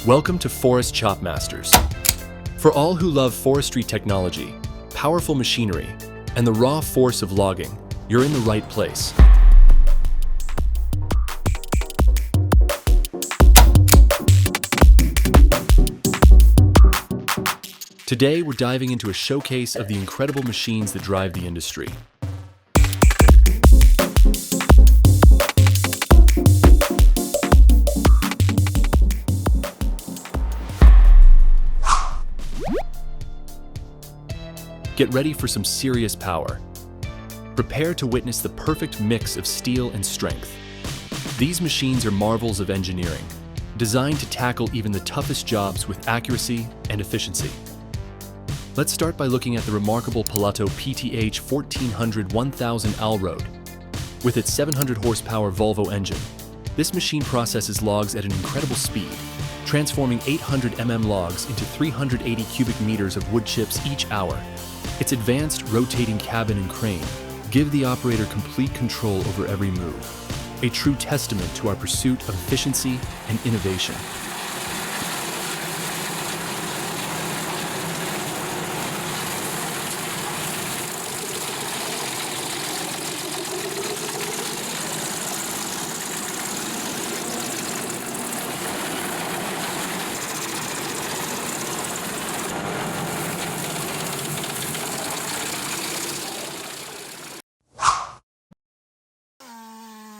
Welcome to Forest Chopmasters. For all who love forestry technology, powerful machinery, and the raw force of logging, you're in the right place. Today, we're diving into a showcase of the incredible machines that drive the industry. Get ready for some serious power. Prepare to witness the perfect mix of steel and strength. These machines are marvels of engineering, designed to tackle even the toughest jobs with accuracy and efficiency. Let's start by looking at the remarkable Pilato PTH 1400-1000 Allroad. With its 700 horsepower Volvo engine, this machine processes logs at an incredible speed, transforming 800 logs into 380 cubic meters of wood chips each hour. Its advanced rotating cabin and crane give the operator complete control over every move, a true testament to our pursuit of efficiency and innovation.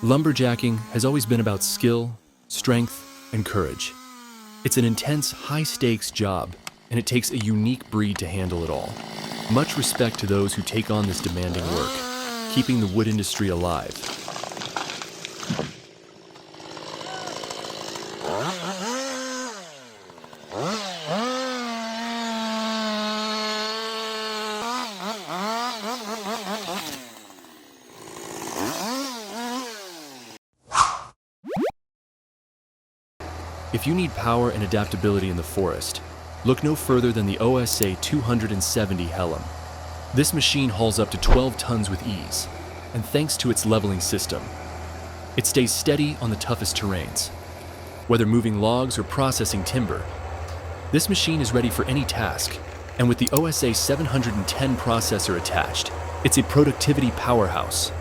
Lumberjacking has always been about skill, strength, and courage. It's an intense, high-stakes job, and it takes a unique breed to handle it all. Much respect to those who take on this demanding work, keeping the wood industry alive. If you need power and adaptability in the forest, look no further than the OSA 270 Helm. This machine hauls up to 12 tons with ease, and thanks to its leveling system, it stays steady on the toughest terrains. Whether moving logs or processing timber, this machine is ready for any task, and with the OSA 710 processor attached, it's a productivity powerhouse.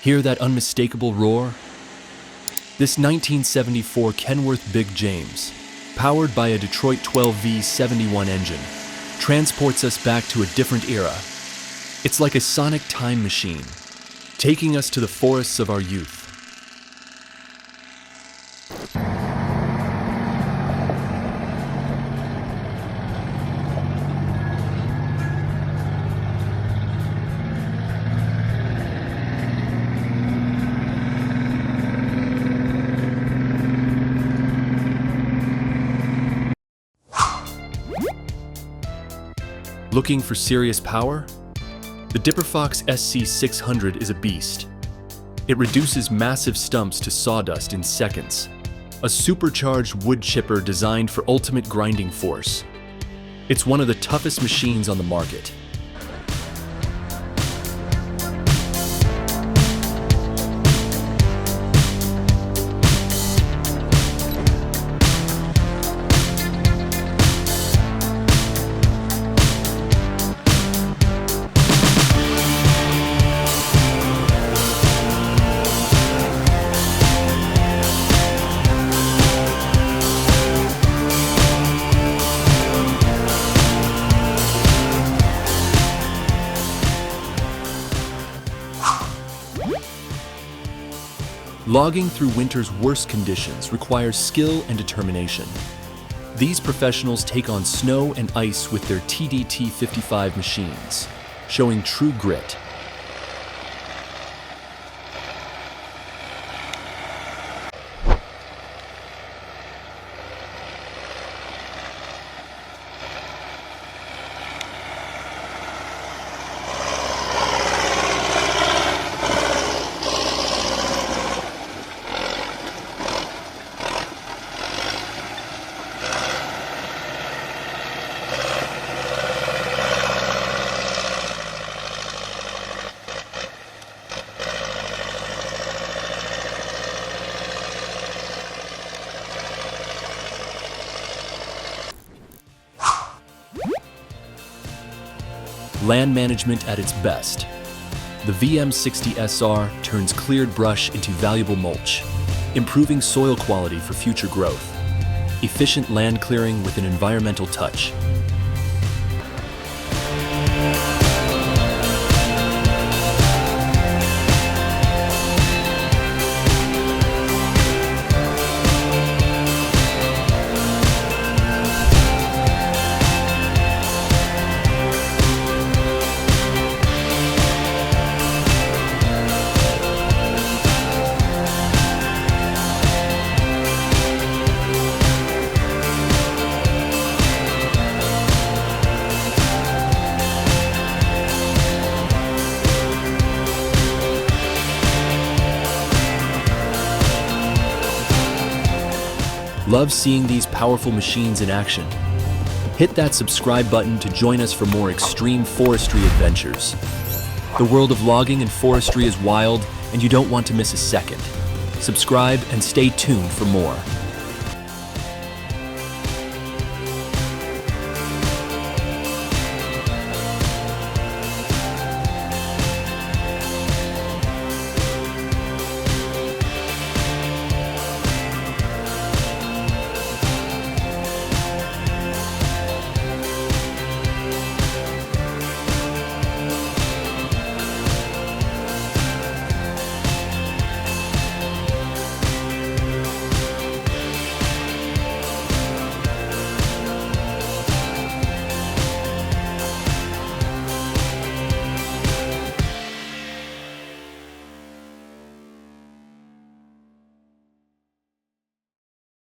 Hear that unmistakable roar? This 1974 Kenworth Big James, powered by a Detroit 12V71 engine, transports us back to a different era. It's like a sonic time machine, taking us to the forests of our youth. Looking for serious power? The Dipperfox SC600 is a beast. It reduces massive stumps to sawdust in seconds. A supercharged wood chipper designed for ultimate grinding force. It's one of the toughest machines on the market. Logging through winter's worst conditions requires skill and determination. These professionals take on snow and ice with their TDT-55 machines, showing true grit. Land management at its best. The VM60SR turns cleared brush into valuable mulch, improving soil quality for future growth. Efficient land clearing with an environmental touch. Love seeing these powerful machines in action? Hit that subscribe button to join us for more extreme forestry adventures. The world of logging and forestry is wild, and you don't want to miss a second. Subscribe and stay tuned for more.